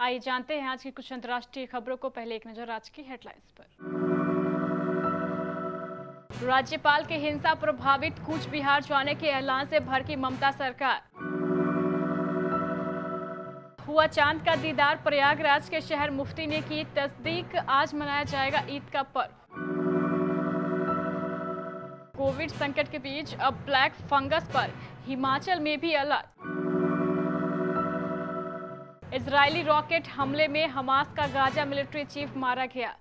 आइए जानते हैं आज की कुछ अंतर्राष्ट्रीय खबरों को। पहले एक नजर आज की हेडलाइंस पर। राज्यपाल के हिंसा प्रभावित कूच बिहार जाने के ऐलान से भड़की ममता सरकार। हुआ चांद का दीदार, प्रयागराज के शहर मुफ्ती ने की तस्दीक। आज मनाया जाएगा ईद का पर्व। कोविड संकट के बीच अब ब्लैक फंगस पर हिमाचल में भी अलर्ट। इजरायली रॉकेट हमले में हमास का गाजा मिलिट्री चीफ मारा गया।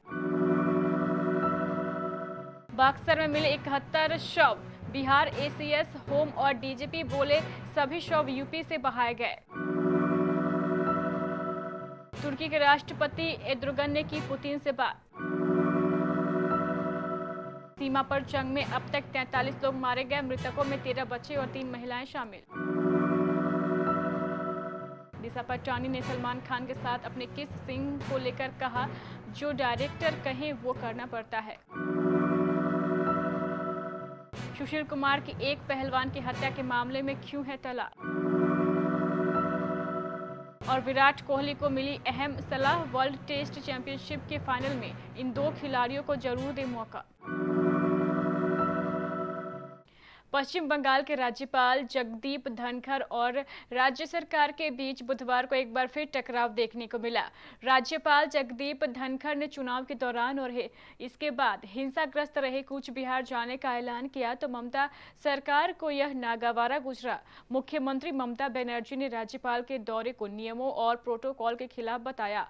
बक्सर में मिले 71 शव, बिहार एसीएस होम और डीजीपी बोले सभी शव यूपी से बहाए गए। तुर्की के राष्ट्रपति एर्दोगन ने की पुतिन से बात। सीमा पर जंग में अब तक 43 लोग मारे गए, मृतकों में 13 बच्चे और 3 महिलाएं शामिल। दिशा पटानी ने सलमान खान के साथ अपने किस सीन को लेकर कहा, जो डायरेक्टर कहे वो करना पड़ता है। सुशील कुमार की एक पहलवान की हत्या के मामले में क्यों है तलाक। और विराट कोहली को मिली अहम सलाह, वर्ल्ड टेस्ट चैंपियनशिप के फाइनल में इन 2 खिलाड़ियों को जरूर दे मौका। पश्चिम बंगाल के राज्यपाल जगदीप धनखड़ और राज्य सरकार के बीच बुधवार को एक बार फिर टकराव देखने को मिला। राज्यपाल जगदीप धनखड़ ने चुनाव के दौरान और इसके बाद हिंसाग्रस्त रहे कूच बिहार जाने का ऐलान किया तो ममता सरकार को यह नागवारा गुजरा। मुख्यमंत्री ममता बनर्जी ने राज्यपाल के दौरे को नियमों और प्रोटोकॉल के खिलाफ बताया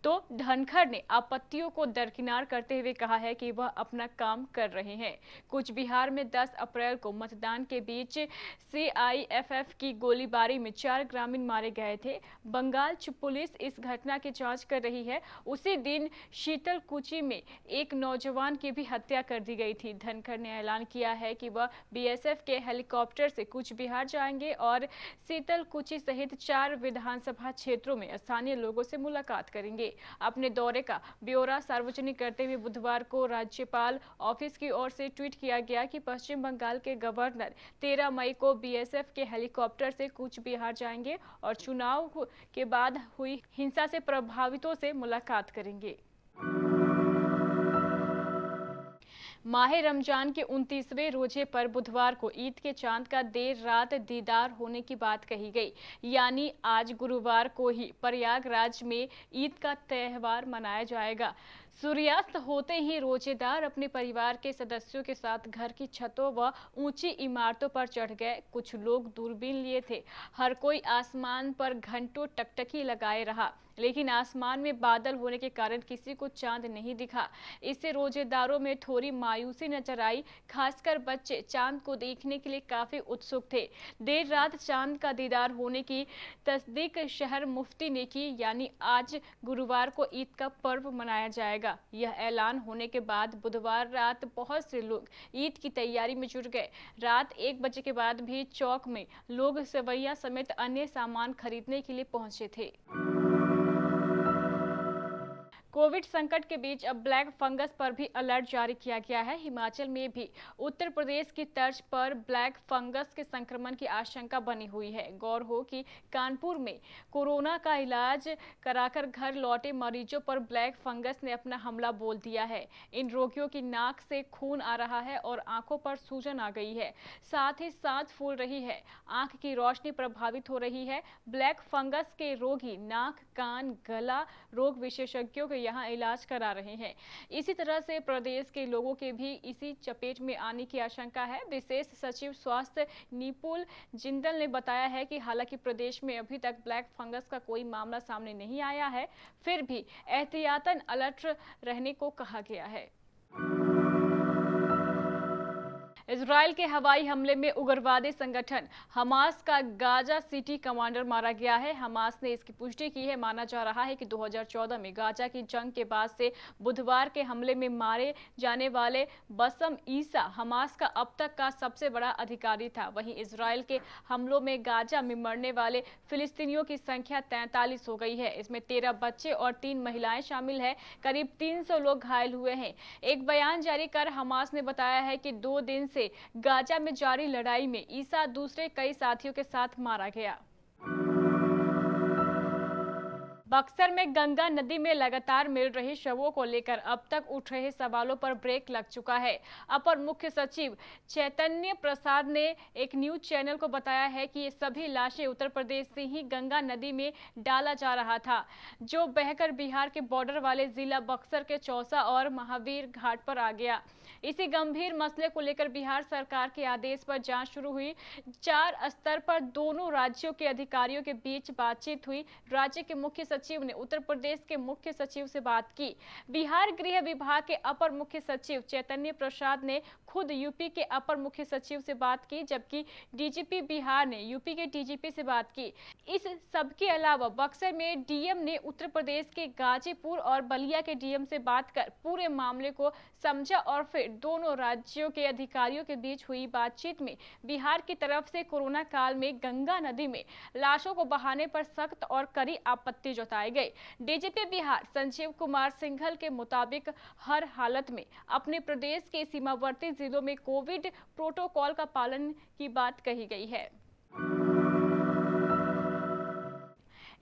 तो धनखड़ ने आपत्तियों को दरकिनार करते हुए कहा है कि वह अपना काम कर रहे हैं। कूच बिहार में 10 अप्रैल को मतदान के बीच सीआईएफएफ की गोलीबारी में 4 ग्रामीण मारे गए थे। बंगाल पुलिस इस घटना की जांच कर रही है। उसी दिन शीतलकुची में एक नौजवान की भी हत्या कर दी गई थी। धनखड़ ने ऐलान किया है कि वह बीएसएफ के हेलीकॉप्टर से कूच बिहार जाएंगे और शीतलकुची सहित 4 विधानसभा क्षेत्रों में स्थानीय लोगों से मुलाकात करेंगे। अपने दौरे का ब्यौरा सार्वजनिक करते हुए बुधवार को राज्यपाल ऑफिस की ओर से ट्वीट किया गया कि पश्चिम बंगाल के गवर्नर 13 मई को बीएसएफ के हेलीकॉप्टर से कूच बिहार जाएंगे और चुनाव के बाद हुई हिंसा से प्रभावितों से मुलाकात करेंगे। माह रमजान के 29वें रोजे पर बुधवार को ईद के चांद का देर रात दीदार होने की बात कही गई। यानी आज गुरुवार को ही प्रयागराज में ईद का त्योहार मनाया जाएगा। सूर्यास्त होते ही रोजेदार अपने परिवार के सदस्यों के साथ घर की छतों व ऊंची इमारतों पर चढ़ गए। कुछ लोग दूरबीन लिए थे। हर कोई आसमान पर घंटों टकटकी लगाए रहा, लेकिन आसमान में बादल होने के कारण किसी को चांद नहीं दिखा। इससे रोजेदारों में थोड़ी मायूसी नजर आई। खासकर बच्चे चांद को देखने के लिए काफी उत्सुक थे। देर रात चांद का दीदार होने की तस्दीक शहर मुफ्ती ने की। यानी आज गुरुवार को ईद का पर्व मनाया जाएगा। यह ऐलान होने के बाद बुधवार रात बहुत से लोग ईद की तैयारी में जुट गए। रात 1 बजे के बाद भी चौक में लोग सेवैया समेत अन्य सामान खरीदने के लिए पहुंचे थे। कोविड संकट के बीच अब ब्लैक फंगस पर भी अलर्ट जारी किया गया है। हिमाचल में भी उत्तर प्रदेश की तर्ज पर ब्लैक फंगस के संक्रमण की आशंका बनी हुई है। गौर हो कि कानपुर में कोरोना का इलाज कराकर घर लौटे मरीजों पर ब्लैक फंगस ने अपना हमला बोल दिया है। इन रोगियों की नाक से खून आ रहा है और आंखों पर सूजन आ गई है। साथ ही सांस फूल रही है, आंख की रोशनी प्रभावित हो रही है। ब्लैक फंगस के रोगी नाक, कान, गला रोग विशेषज्ञों के यहाँ इलाज करा रहे हैं। इसी तरह से प्रदेश के लोगों के भी इसी चपेट में आने की आशंका है। विशेष सचिव स्वास्थ्य निपुल जिंदल ने बताया है कि हालांकि प्रदेश में अभी तक ब्लैक फंगस का कोई मामला सामने नहीं आया है, फिर भी एहतियातन अलर्ट रहने को कहा गया है। इजराइल के हवाई हमले में उग्रवादी संगठन हमास का गाजा सिटी कमांडर मारा गया है। हमास ने इसकी पुष्टि की है। माना जा रहा है कि 2014 में गाजा की जंग के बाद से बुधवार के हमले में मारे जाने वाले बसम ईसा हमास का अब तक का सबसे बड़ा अधिकारी था। वहीं इजराइल के हमलों में गाजा में मरने वाले फिलिस्तीनियों की संख्या 43 हो गई है। इसमें 13 बच्चे और 3 महिलाएं शामिल है। करीब 300 लोग घायल हुए हैं। एक बयान जारी कर हमास ने बताया है कि 2 दिन से गाजा में जारी लड़ाई में ईसा दूसरे कई साथियों के साथ मारा गया। बक्सर में गंगा नदी में लगातार मिल रहे शवों को लेकर अब तक उठ रहे सवालों पर ब्रेक लग चुका है। अपर मुख्य सचिव चैतन्य प्रसाद ने एक न्यूज चैनल को बताया है कि ये सभी लाशें उत्तर प्रदेश से ही गंगा नदी में डाला जा रहा था, जो बहकर बिहार के बॉर्डर वाले जिला बक्सर के चौसा और महावीर घाट पर आ गया। इसी गंभीर मसले को लेकर बिहार सरकार के आदेश पर जांच शुरू हुई। 4 स्तर पर दोनों राज्यों के अधिकारियों के बीच बातचीत हुई। राज्य के मुख्य सचिव ने उत्तर प्रदेश के मुख्य सचिव से बात की। बिहार गृह विभाग के अपर मुख्य सचिव चैतन्य प्रसाद ने खुद यूपी के अपर मुख्य सचिव से बात की, जबकि डीजीपी बिहार ने यूपी के डीजीपी से बात की। इस सब के अलावा बक्सर में डीएम ने उत्तर प्रदेश के गाजीपुर और बलिया के डीएम से बात कर पूरे मामले को समझा और फिर दोनों राज्यों के अधिकारियों के बीच हुई बातचीत में बिहार की तरफ से कोरोना काल में गंगा नदी में लाशों को बहाने पर सख्त और कड़ी आपत्ति जताई गई। डीजीपी बिहार संजीव कुमार सिंघल के मुताबिक हर हालत में अपने प्रदेश के सीमावर्ती जिलों में कोविड प्रोटोकॉल का पालन की बात कही गई है।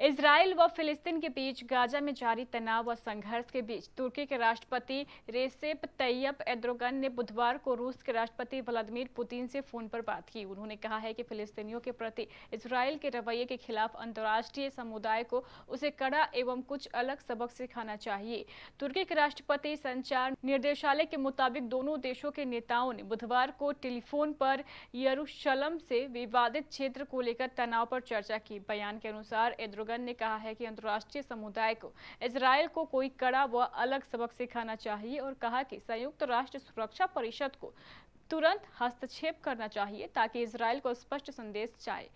इजराइल व फिलिस्तीन के बीच गाजा में जारी तनाव व संघर्ष के बीच तुर्की के राष्ट्रपति रेसेप तैयप एर्दोगन ने बुधवार को रूस के राष्ट्रपति व्लादिमीर पुतिन से फोन पर बात की। उन्होंने कहा है कि फिलिस्तीनियों के प्रति इजराइल के रवैये के खिलाफ अंतर्राष्ट्रीय समुदाय को उसे कड़ा एवं कुछ अलग सबक सिखाना चाहिए। तुर्की के राष्ट्रपति संचार निर्देशालय के मुताबिक दोनों देशों के नेताओं ने बुधवार को टेलीफोन पर यरूशलेम से विवादित क्षेत्र को लेकर तनाव पर चर्चा की। बयान के अनुसार एर्दोगन ने कहा है कि अंतर्राष्ट्रीय समुदाय को इजराइल को कोई कड़ा व अलग सबक सिखाना चाहिए और कहा कि संयुक्त राष्ट्र सुरक्षा परिषद को तुरंत हस्तक्षेप करना चाहिए ताकि इजराइल को स्पष्ट संदेश जाए।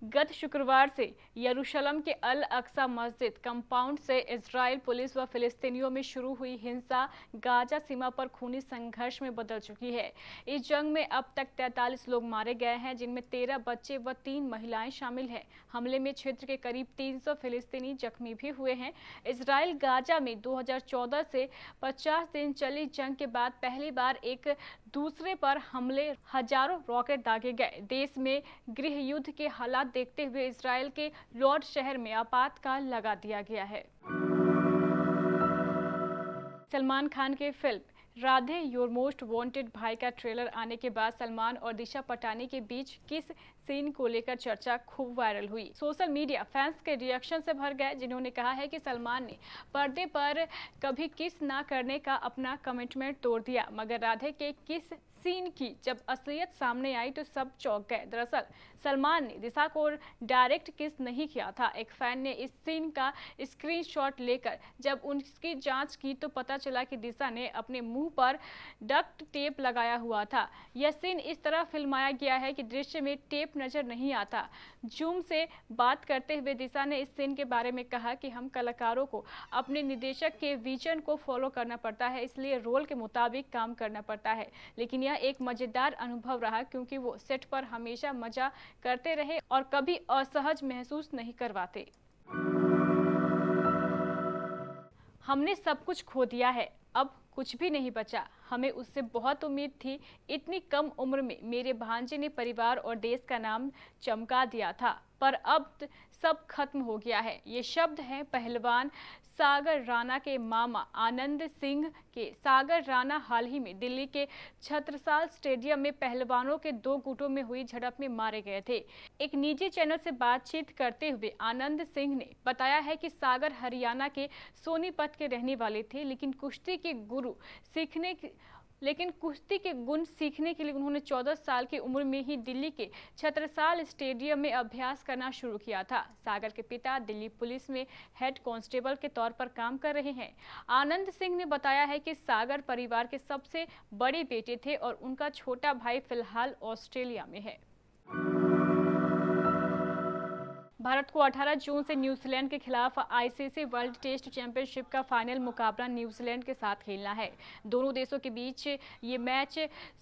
गत शुक्रवार से यरूशलेम के अल अक्सा मस्जिद कंपाउंड से इजराइल पुलिस व फिलिस्तीनियों में शुरू हुई हिंसा गाजा सीमा पर खूनी संघर्ष में बदल चुकी है। इस जंग में अब तक 43 लोग मारे गए हैं, जिनमें 13 बच्चे व 3 महिलाएं शामिल हैं। हमले में क्षेत्र के करीब 300 फिलिस्तीनी जख्मी भी हुए हैं। इजराइल गाजा में 2014 से 50 दिन चली जंग के बाद पहली बार एक दूसरे पर हमले, हजारों रॉकेट दागे गए। देश में गृह युद्ध के हालात देखते हुए इजराइल के लॉर्ड शहर में आपातकाल लगा दिया गया है। सलमान खान के film Radhe your most wanted भाई का ट्रेलर आने के बाद सलमान और दिशा पटानी के बीच किस सीन को लेकर चर्चा खूब वायरल हुई। सोशल मीडिया फैंस के रिएक्शन से भर गए, जिन्होंने कहा है कि सलमान ने पर्दे पर कभी किस ना करने का अपना कमिटमेंट तोड़ दिया, मगर राधे के किस सीन की जब असलियत सामने आई तो सब चौंक गए। दरअसल सलमान ने दिशा को डायरेक्ट किस नहीं किया था। एक फैन ने इस सीन का स्क्रीनशॉट लेकर जब उसकी जांच की तो पता चला कि दिशा ने अपने मुंह पर डक्ट टेप लगाया हुआ था। यह सीन इस तरह फिल्माया गया है कि दृश्य में टेप नजर नहीं आता। जूम से बात करते हुए दिशा ने इस सीन के बारे में कहा कि हम कलाकारों को अपने निर्देशक के विजन को फॉलो करना पड़ता है, इसलिए रोल के मुताबिक काम करना पड़ता है। लेकिन यह एक मजेदार अनुभव रहा क्योंकि वो सेट पर हमेशा मजा करते रहे और कभी असहज महसूस नहीं करवाते। हमने सब कुछ खो दिया है, अब कुछ भी नहीं बचा। हमें उससे बहुत उम्मीद थी। इतनी कम उम्र में मेरे भांजे ने परिवार और देश का नाम चमका दिया था, पर अब सब खत्म हो गया है। ये शब्द हैं पहलवान सागर राणा के मामा आनंद सिंह के। सागर राणा हाल ही में दिल्ली के छत्रसाल स्टेडियम में पहलवानों के 2 गुटों में हुई झड़प में मारे गए थे। एक निजी चैनल से बातचीत करते हुए आनंद सिंह ने बताया है कि सागर हरियाणा के सोनीपत के रहने वाले थे, लेकिन कुश्ती के गुण सीखने के लिए उन्होंने 14 साल की उम्र में ही दिल्ली के छत्रसाल स्टेडियम में अभ्यास करना शुरू किया था। सागर के पिता दिल्ली पुलिस में हेड कांस्टेबल के तौर पर काम कर रहे हैं। आनंद सिंह ने बताया है कि सागर परिवार के सबसे बड़े बेटे थे और उनका छोटा भाई फिलहाल ऑस्ट्रेलिया में है। भारत को 18 जून से न्यूजीलैंड के खिलाफ आईसीसी वर्ल्ड टेस्ट चैंपियनशिप का फाइनल मुकाबला न्यूजीलैंड के साथ खेलना है। दोनों देशों के बीच ये मैच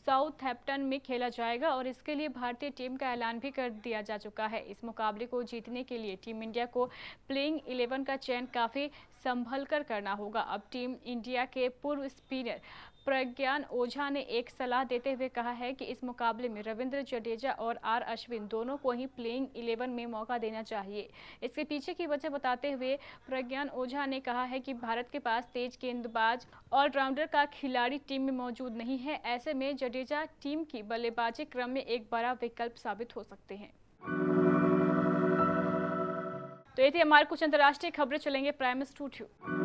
साउथहैम्पटन में खेला जाएगा और इसके लिए भारतीय टीम का ऐलान भी कर दिया जा चुका है। इस मुकाबले को जीतने के लिए टीम इंडिया को प्लेइंग 11 का चयन काफी संभल कर करना होगा। अब टीम इंडिया के पूर्व स्पिनर प्रज्ञान ओझा ने एक सलाह देते हुए कहा है कि इस मुकाबले में रविंद्र जडेजा और आर अश्विन दोनों को ही प्लेइंग 11 में मौका देना चाहिए। इसके पीछे की वजह बताते हुए प्रज्ञान ओझा ने कहा है कि भारत के पास तेज गेंदबाज ऑलराउंडर का खिलाड़ी टीम में मौजूद नहीं है। ऐसे में जडेजा टीम की बल्लेबाजी क्रम में एक बड़ा विकल्प साबित हो सकते हैं। तो ये थी हमारे कुछ अंतर्राष्ट्रीय खबरें। चलेंगे प्राइम स्टूडियो।